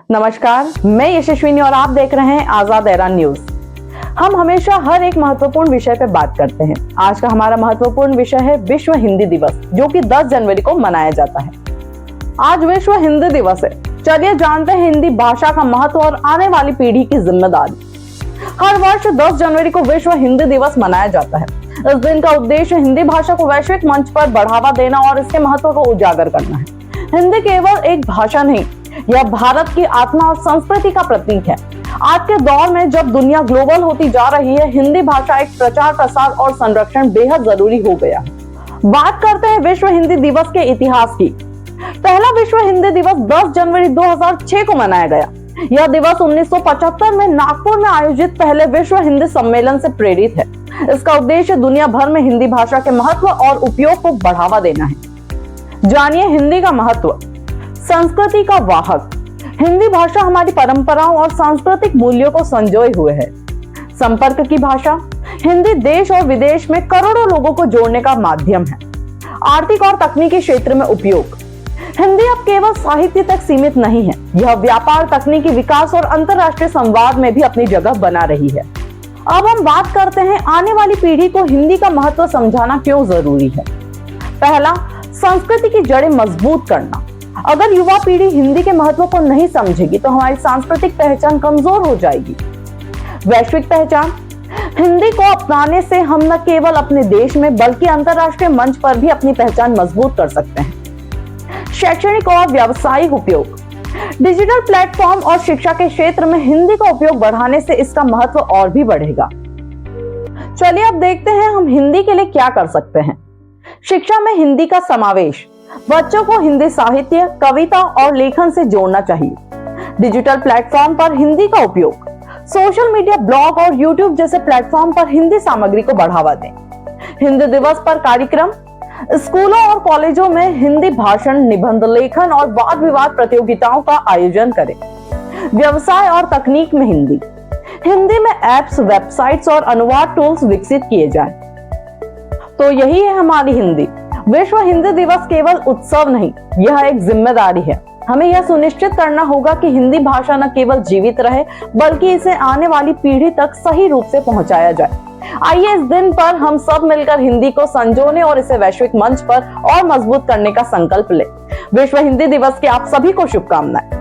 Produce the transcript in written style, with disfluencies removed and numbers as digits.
नमस्कार, मैं यशस्विनी और आप देख रहे हैं आजाद एरा न्यूज। हम हमेशा हर एक महत्वपूर्ण विषय पे बात करते हैं। आज का हमारा महत्वपूर्ण विषय है विश्व हिंदी दिवस, जो कि 10 जनवरी को मनाया जाता है। आज विश्व हिंदी दिवस है। चलिए जानते हैं हिंदी भाषा का महत्व और आने वाली पीढ़ी की जिम्मेदारी। हर वर्ष 10 जनवरी को विश्व हिंदी दिवस मनाया जाता है। इस दिन का उद्देश्य हिंदी भाषा को वैश्विक मंच पर बढ़ावा देना और इसके महत्व को उजागर करना है। हिंदी केवल एक भाषा नहीं, यह भारत की आत्मा और संस्कृति का प्रतीक है। आज के दौर में जब दुनिया ग्लोबल होती जा रही है, हिंदी भाषा एक प्रचार प्रसार और संरक्षण बेहद जरूरी हो गया है। बात करते हैं विश्व हिंदी दिवस के इतिहास की। पहला विश्व हिंदी दिवस 10 जनवरी 2006 को मनाया गया। यह दिवस 1975 में नागपुर में आयोजित पहले विश्व हिंदी सम्मेलन से प्रेरित है। इसका उद्देश्य दुनिया भर में हिंदी भाषा के महत्व और उपयोग को बढ़ावा देना है। जानिए हिंदी का महत्व। संस्कृति का वाहक। हिंदी भाषा हमारी परंपराओं और सांस्कृतिक मूल्यों को संजोए हुए है। संपर्क की भाषा। हिंदी देश और विदेश में करोड़ों लोगों को जोड़ने का माध्यम है। आर्थिक और तकनीकी क्षेत्र में उपयोग। हिंदी अब केवल साहित्य तक सीमित नहीं है, यह व्यापार, तकनीकी विकास और अंतर्राष्ट्रीय संवाद में भी अपनी जगह बना रही है। अब हम बात करते हैं आने वाली पीढ़ी को हिंदी का महत्व समझाना क्यों जरूरी है। पहला, संस्कृति की जड़ें मजबूत करना। अगर युवा पीढ़ी हिंदी के महत्व को नहीं समझेगी तो हमारी सांस्कृतिक पहचान कमजोर हो जाएगी। वैश्विक पहचान। हिंदी को अपनाने से हम न केवल अपने देश में बल्कि अंतर्राष्ट्रीय मंच पर भी अपनी पहचान मजबूत कर सकते हैं। शैक्षणिक और व्यावसायिक उपयोग। डिजिटल प्लेटफॉर्म और शिक्षा के क्षेत्र में हिंदी का उपयोग बढ़ाने से इसका महत्व और भी बढ़ेगा। चलिए अब देखते हैं हम हिंदी के लिए क्या कर सकते हैं। शिक्षा में हिंदी का समावेश। बच्चों को हिंदी साहित्य, कविता और लेखन से जोड़ना चाहिए। डिजिटल प्लेटफॉर्म पर हिंदी का उपयोग। सोशल मीडिया, ब्लॉग और यूट्यूब जैसे प्लेटफॉर्म पर हिंदी सामग्री को बढ़ावा दें। हिंदी दिवस पर कार्यक्रम। स्कूलों और कॉलेजों में हिंदी भाषण, निबंध लेखन और वाद विवाद प्रतियोगिताओं का आयोजन करें। व्यवसाय और तकनीक में हिंदी। हिंदी में ऐप्स, वेबसाइट्स और अनुवाद टूल्स विकसित किए जाएं। तो यही है हमारी हिंदी। विश्व हिंदी दिवस केवल उत्सव नहीं, यह एक जिम्मेदारी है। हमें यह सुनिश्चित करना होगा कि हिंदी भाषा न केवल जीवित रहे बल्कि इसे आने वाली पीढ़ी तक सही रूप से पहुंचाया जाए। आइए इस दिन पर हम सब मिलकर हिंदी को संजोने और इसे वैश्विक मंच पर और मजबूत करने का संकल्प लें। विश्व हिंदी दिवस की आप सभी को शुभकामनाएं।